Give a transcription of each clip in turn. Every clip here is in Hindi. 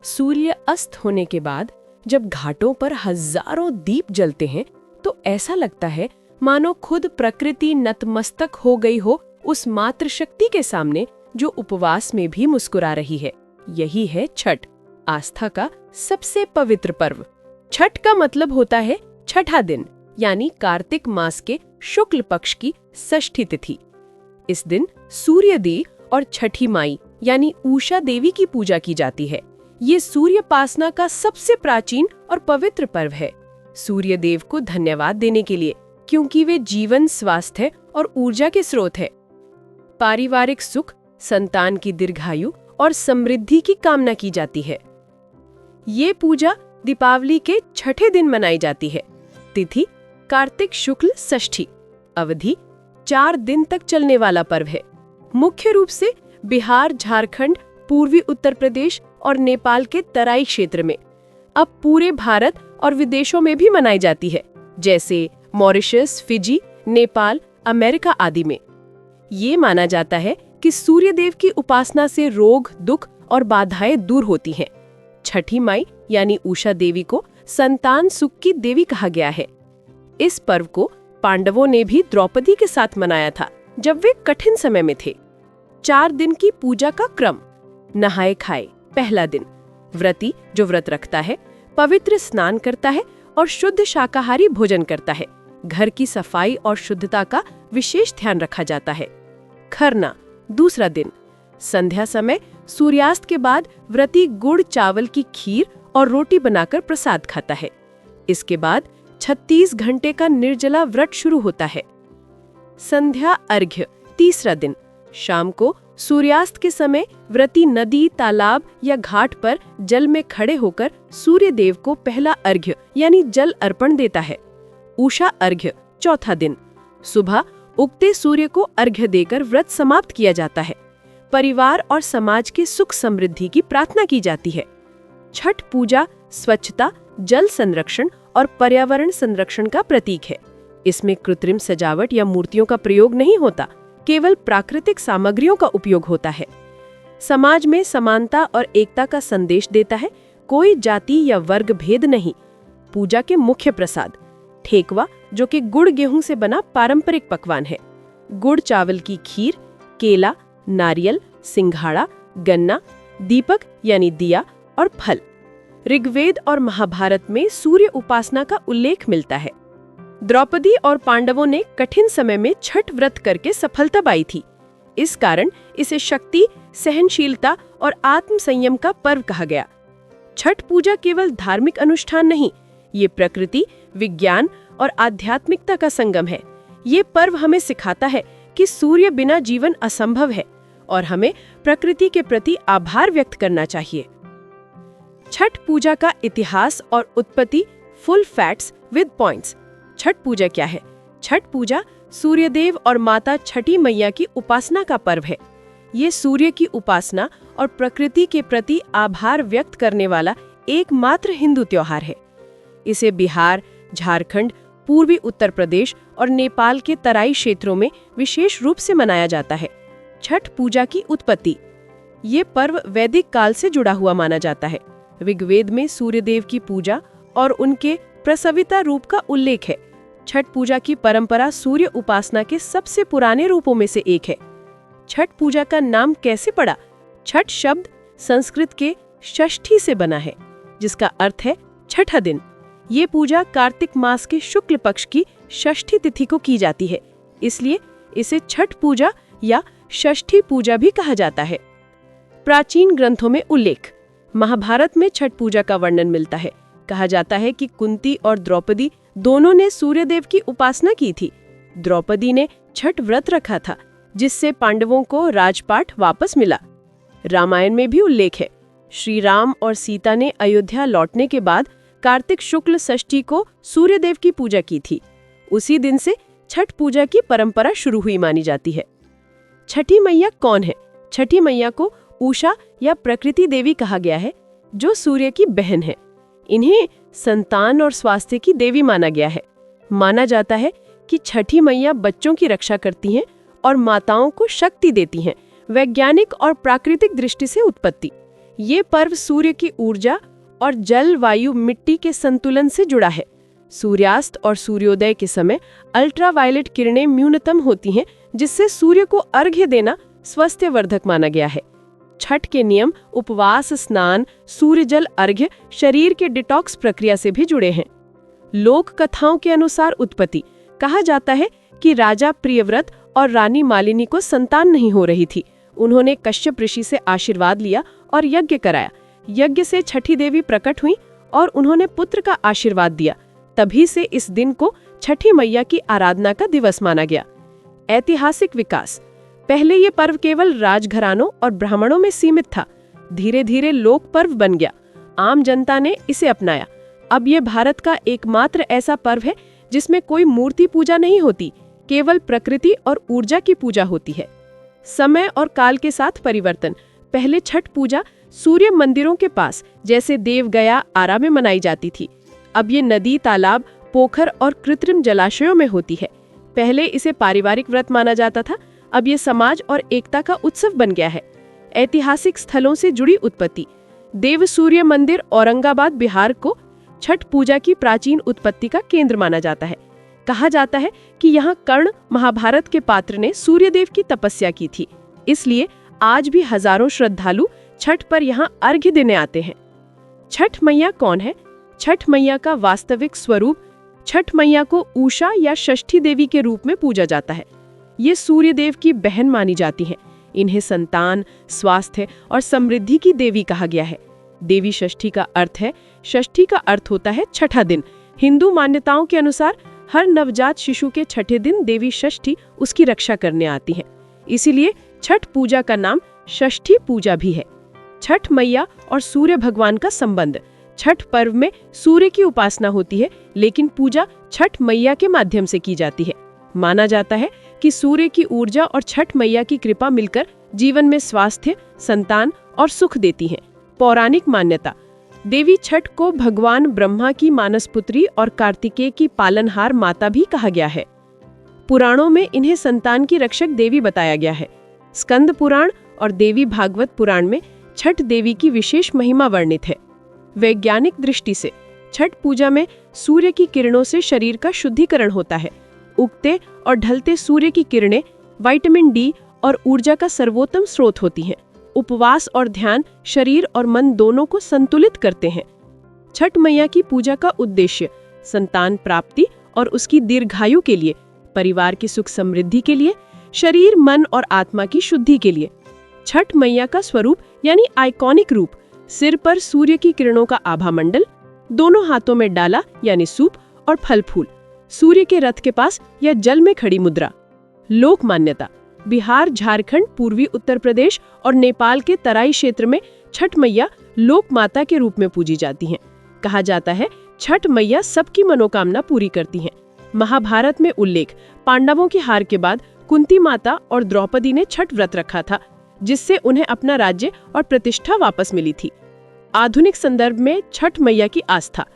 सूर्य अस्त होने के बाद जब घाटों पर हजारों दीप जलते हैं तो ऐसा लगता है मानो खुद प्रकृति नतमस्तक हो गई हो उस मातृशक्ति के सामने जो उपवास में भी मुस्कुरा रही है। यही है छठ, आस्था का सबसे पवित्र पर्व। छठ का मतलब होता है छठा दिन, यानी कार्तिक मास के शुक्ल पक्ष की षष्ठी तिथि। इस दिन सूर्यदेव और छठी माई यानी उषा देवी की पूजा की जाती है। ये सूर्योपासना का सबसे प्राचीन और पवित्र पर्व है। सूर्यदेव को धन्यवाद देने के लिए, क्योंकि वे जीवन, स्वास्थ्य और ऊर्जा के स्रोत है। पारिवारिक सुख, संतान की दीर्घायु और समृद्धि की कामना की जाती है। ये पूजा दीपावली के छठे दिन मनाई जाती है। तिथि कार्तिक शुक्ल षष्ठी। अवधि 4 दिन तक चलने वाला पर्व है। मुख्य रूप से बिहार, झारखंड, पूर्वी उत्तर प्रदेश और नेपाल के तराई क्षेत्र में, अब पूरे भारत और विदेशों में भी मनाई जाती है, जैसे मॉरिशस, फिजी, नेपाल, अमेरिका आदि में। ये माना जाता है कि सूर्यदेव की उपासना से रोग, दुख और बाधाएं दूर होती हैं। छठी माई यानी उषा देवी को संतान सुख की देवी कहा गया है। इस पर्व को पांडवों ने भी द्रौपदी के साथ मनाया था जब वे कठिन समय में थे। 4 दिन की पूजा का क्रम। नहाए खाए। पहला दिन, व्रती जो व्रत रखता है पवित्र स्नान करता है और शुद्ध शाकाहारी भोजन करता है। घर की सफाई और शुद्धता का विशेष ध्यान रखा जाता है। खरना, दूसरा दिन, संध्या समय सूर्यास्त के बाद व्रती गुड़ चावल की खीर और रोटी बनाकर प्रसाद खाता है। इसके बाद 36 घंटे का निर्जला व्रत शुरू होता है। संध्या अर्घ्य, तीसरा दिन, शाम को सूर्यास्त के समय व्रती नदी, तालाब या घाट पर जल में खड़े होकर सूर्य देव को पहला अर्घ्य यानी जल अर्पण देता है। उषा अर्घ्य, चौथा दिन, सुबह उगते सूर्य को अर्घ्य देकर व्रत समाप्त किया जाता है। परिवार और समाज के सुख समृद्धि की प्रार्थना की जाती है। छठ पूजा स्वच्छता, जल संरक्षण और पर्यावरण संरक्षण का प्रतीक है। इसमें कृत्रिम सजावट या मूर्तियों का प्रयोग नहीं होता, केवल प्राकृतिक सामग्रियों का उपयोग होता है। समाज में समानता और एकता का संदेश देता है। कोई जाति या वर्ग भेद नहीं। पूजा के मुख्य प्रसाद ठेकवा, जो कि गुड़ गेहूं से बना पारंपरिक पकवान है। गुड़ चावल की खीर, केला, नारियल, सिंघाड़ा, गन्ना, दीपक यानी दिया और फल। ऋग्वेद और महाभारत में सूर्य उपासना का उल्लेख मिलता है। द्रौपदी और पांडवों ने कठिन समय में छठ व्रत करके सफलता पाई थी। इस कारण इसे शक्ति, सहनशीलता और आत्म संयम का पर्व कहा गया। छठ पूजा केवल धार्मिक अनुष्ठान नहीं, ये प्रकृति, विज्ञान और आध्यात्मिकता का संगम है। ये पर्व हमें सिखाता है कि सूर्य बिना जीवन असंभव है और हमें प्रकृति के प्रति आभार व्यक्त करना चाहिए। छठ पूजा का इतिहास और उत्पत्ति, full facts with points. Chhath Puja क्या है? छठ पूजा सूर्यदेव और माता छठी मैया की उपासना का पर्व है। ये सूर्य की उपासना और प्रकृति के प्रति आभार व्यक्त करने वाला एकमात्र हिंदू त्योहार है। इसे बिहार, झारखंड, पूर्वी उत्तर प्रदेश और नेपाल के तराई क्षेत्रों में विशेष रूप से मनाया जाता है। छठ पूजा की उत्पत्ति। ये पर्व वैदिक काल से जुड़ा हुआ माना जाता है। ऋग्वेद में सूर्यदेव की पूजा और उनके प्रसविता रूप का उल्लेख है। छठ पूजा की परंपरा सूर्य उपासना के सबसे पुराने रूपों में से एक है। छठ पूजा का नाम कैसे पड़ा? छठ शब्द संस्कृत के षष्ठी से बना है, जिसका अर्थ है छठा दिन। ये पूजा कार्तिक मास के शुक्ल पक्ष की षष्ठी तिथि को की जाती है, इसलिए इसे छठ पूजा या षष्ठी पूजा भी कहा जाता है। प्राचीन ग्रंथों में उल्लेख। महाभारत में छठ पूजा का वर्णन मिलता है। कहा जाता है कि कुंती और द्रौपदी दोनों ने सूर्यदेव की उपासना की थी। द्रौपदी ने छठ व्रत रखा था, जिससे पांडवों को राजपाट वापस मिला। रामायण में भी उल्लेख है। श्री राम और सीता ने अयोध्या लौटने के बाद कार्तिक शुक्ल षष्ठी को सूर्यदेव की पूजा की थी। उसी दिन से छठ पूजा की परंपरा शुरू हुई मानी जाती है। छठी मैया कौन है? छठी मैया को उषा या प्रकृति देवी कहा गया है, जो सूर्य की बहन है। इन्हें संतान और स्वास्थ्य की देवी माना गया है। माना जाता है कि छठी मैया बच्चों की रक्षा करती हैं और माताओं को शक्ति देती हैं। वैज्ञानिक और प्राकृतिक दृष्टि से उत्पत्ति। ये पर्व सूर्य की ऊर्जा और जल, वायु, मिट्टी के संतुलन से जुड़ा है। सूर्यास्त और सूर्योदय के समय अल्ट्रावायलेट किरणें न्यूनतम होती हैं, जिससे सूर्य को अर्घ्य देना स्वास्थ्यवर्धक माना गया है। छठ के नियम उपवास, स्नान, सूर्य जल अर्घ्य शरीर के डिटॉक्स प्रक्रिया से भी जुड़े हैं। लोक कथाओं के अनुसार उत्पत्ति कहा जाता है कि राजा प्रियव्रत और रानी मालिनी को संतान नहीं हो रही थी। उन्होंने कश्यप ऋषि से आशीर्वाद लिया और यज्ञ कराया। यज्ञ से छठी देवी प्रकट हुई और उन्होंने पुत्र का आशीर्वाद दिया। तभी से इस दिन को छठी मैया की आराधना का दिवस माना गया। ऐतिहासिक विकास। पहले ये पर्व केवल राजघरानों और ब्राह्मणों में सीमित था। धीरे धीरे लोक पर्व बन गया। आम जनता ने इसे अपनाया। अब ये भारत का एकमात्र ऐसा पर्व है जिसमें कोई मूर्ति पूजा नहीं होती, केवल प्रकृति और ऊर्जा की पूजा होती है। समय और काल के साथ परिवर्तन। पहले छठ पूजा सूर्य मंदिरों के पास जैसे देवगया, आरा में मनाई जाती थी। अब ये नदी, तालाब, पोखर और कृत्रिम जलाशयों में होती है। पहले इसे पारिवारिक व्रत माना जाता था, अब ये समाज और एकता का उत्सव बन गया है। ऐतिहासिक स्थलों से जुड़ी उत्पत्ति। देव सूर्य मंदिर औरंगाबाद, बिहार को छठ पूजा की प्राचीन उत्पत्ति का केंद्र माना जाता है। कहा जाता है कि यहाँ कर्ण, महाभारत के पात्र ने सूर्यदेव की तपस्या की थी, इसलिए आज भी हजारों श्रद्धालु छठ पर यहाँ अर्घ्य देने आते हैं। छठ मैया कौन है? छठ मैया का वास्तविक स्वरूप। छठ मैया को उषा या षष्ठी देवी के रूप में पूजा जाता है। ये सूर्यदेव की बहन मानी जाती हैं। इन्हें संतान, स्वास्थ्य और समृद्धि की देवी कहा गया है। देवी षष्ठी का अर्थ है, षष्ठी का अर्थ होता है छठा दिन। हिंदू मान्यताओं के अनुसार हर नवजात शिशु के छठे दिन देवी षष्ठी उसकी रक्षा करने आती है। इसीलिए छठ पूजा का नाम षष्ठी पूजा भी है। छठ मैया और सूर्य भगवान का संबंध। छठ पर्व में सूर्य की उपासना होती है, लेकिन पूजा छठ मैया के माध्यम से की जाती है। माना जाता है कि सूर्य की ऊर्जा और छठ मैया की कृपा मिलकर जीवन में स्वास्थ्य, संतान और सुख देती हैं। पौराणिक मान्यता। देवी छठ को भगवान ब्रह्मा की मानसपुत्री और कार्तिकेय की पालनहार माता भी कहा गया है। पुराणों में इन्हें संतान की रक्षक देवी बताया गया है। स्कंद पुराण और देवी भागवत पुराण में छठ देवी की विशेष महिमा वर्णित है। वैज्ञानिक दृष्टि से छठ पूजा में सूर्य की किरणों से शरीर का शुद्धिकरण होता है। उगते और ढलते सूर्य की किरणें विटामिन डी और ऊर्जा का सर्वोत्तम स्रोत होती हैं। उपवास और ध्यान शरीर और मन दोनों को संतुलित करते हैं। छठ मैया की पूजा का उद्देश्य संतान प्राप्ति और उसकी दीर्घायु के लिए, परिवार की सुख समृद्धि के लिए, शरीर, मन और आत्मा की शुद्धि के लिए। छठ मैया का स्वरूप यानी आइकॉनिक रूप। सिर पर सूर्य की किरणों का आभा मंडल, दोनों हाथों में डाला यानी सूप और फल फूल, सूर्य के रथ के पास या जल में खड़ी मुद्रा। लोक मान्यता। बिहार, झारखंड, पूर्वी उत्तर प्रदेश और नेपाल के तराई क्षेत्र में छठ मैया लोक माता के रूप में पूजी जाती हैं। कहा जाता है छठ मैया सबकी मनोकामना पूरी करती हैं। महाभारत में उल्लेख। पांडवों की हार के बाद कुंती माता और द्रौपदी ने छठ व्रत रखा था, जिससे उन्हें अपना राज्य और प्रतिष्ठा वापस मिली थी। आधुनिक संदर्भ में छठ मैया की आस्था।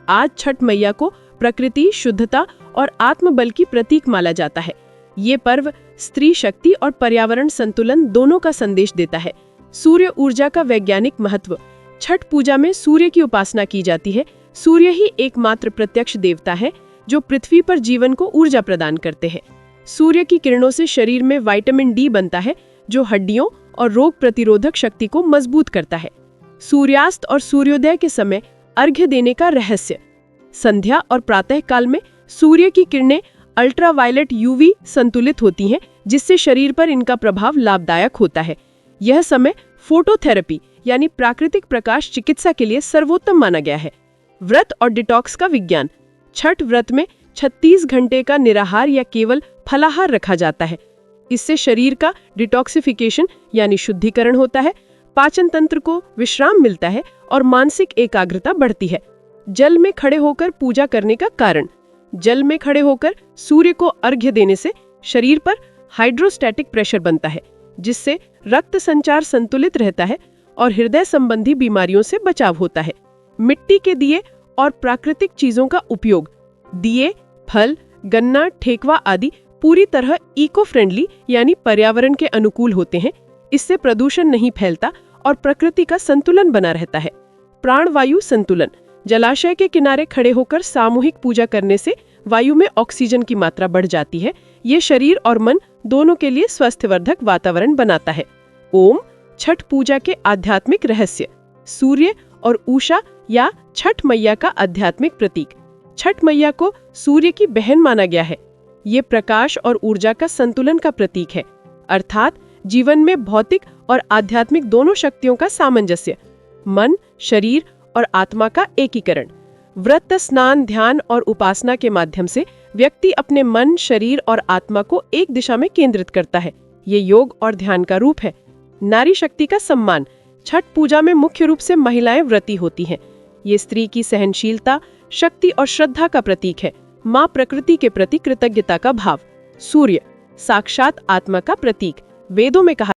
आज छठ मैया को प्रकृति, शुद्धता और आत्मबल की प्रतीक माना जाता है। ये पर्व स्त्री शक्ति और पर्यावरण संतुलन दोनों का संदेश देता है। सूर्य ऊर्जा का वैज्ञानिक महत्व। छठ पूजा में सूर्य की उपासना की जाती है। सूर्य ही एकमात्र प्रत्यक्ष देवता है जो पृथ्वी पर जीवन को ऊर्जा प्रदान करते हैं। सूर्य की किरणों से शरीर में विटामिन डी बनता है, जो हड्डियों और रोग प्रतिरोधक शक्ति को मजबूत करता है। सूर्यास्त और सूर्योदय के समय अर्घ्य देने का रहस्य। संध्या और प्रातः काल में सूर्य की किरणें अल्ट्रावायलेट यूवी संतुलित होती हैं, जिससे शरीर पर इनका प्रभाव लाभदायक होता है। यह समय फोटोथेरेपी यानी प्राकृतिक प्रकाश चिकित्सा के लिए सर्वोत्तम माना गया है। व्रत और डिटॉक्स का विज्ञान। छठ व्रत में 36 घंटे का निराहार या केवल फलाहार रखा जाता है। इससे शरीर का डिटॉक्सिफिकेशन यानी शुद्धिकरण होता है, पाचन तंत्र को विश्राम मिलता है और मानसिक एकाग्रता बढ़ती है। जल में खड़े होकर पूजा करने का कारण। जल में खड़े होकर सूर्य को अर्घ्य देने से शरीर पर हाइड्रोस्टैटिक प्रेशर बनता है, जिससे रक्त संचार संतुलित रहता है और हृदय संबंधी बीमारियों से बचाव होता है। मिट्टी के दिए और प्राकृतिक चीजों का उपयोग। दिए, फल, गन्ना, ठेकुआ आदि पूरी तरह इको फ्रेंडली यानी पर्यावरण के अनुकूल होते हैं। इससे प्रदूषण नहीं फैलता और प्रकृति का संतुलन बना रहता है। प्राणवायु संतुलन, जलाशय के किनारे खड़े होकर सामूहिक पूजा करने से वायु में ऑक्सीजन की मात्रा बढ़ जाती है। ये शरीर और मन दोनों के लिए स्वास्थ्यवर्धक वातावरण बनाता है। ओम, छठ पूजा के आध्यात्मिक रहस्य। सूर्य और उषा या छठ मैया का आध्यात्मिक प्रतीक। छठ मैया को सूर्य की बहन माना गया है। ये प्रकाश और ऊर्जा का संतुलन का प्रतीक है, अर्थात जीवन में भौतिक और आध्यात्मिक दोनों शक्तियों का सामंजस्य, मन, शरीर और आत्मा का एकीकरण। व्रत, स्नान, ध्यान और उपासना के माध्यम से व्यक्ति अपने मन, शरीर और आत्मा को एक दिशा में केंद्रित करता है। ये योग और ध्यान का रूप है। नारी शक्ति का सम्मान। छठ पूजा में मुख्य रूप से महिलाएं व्रती होती हैं। ये स्त्री की सहनशीलता, शक्ति और श्रद्धा का प्रतीक है। माँ प्रकृति के प्रति कृतज्ञता का भाव। सूर्य, साक्षात आत्मा का प्रतीक। वेदों में कहा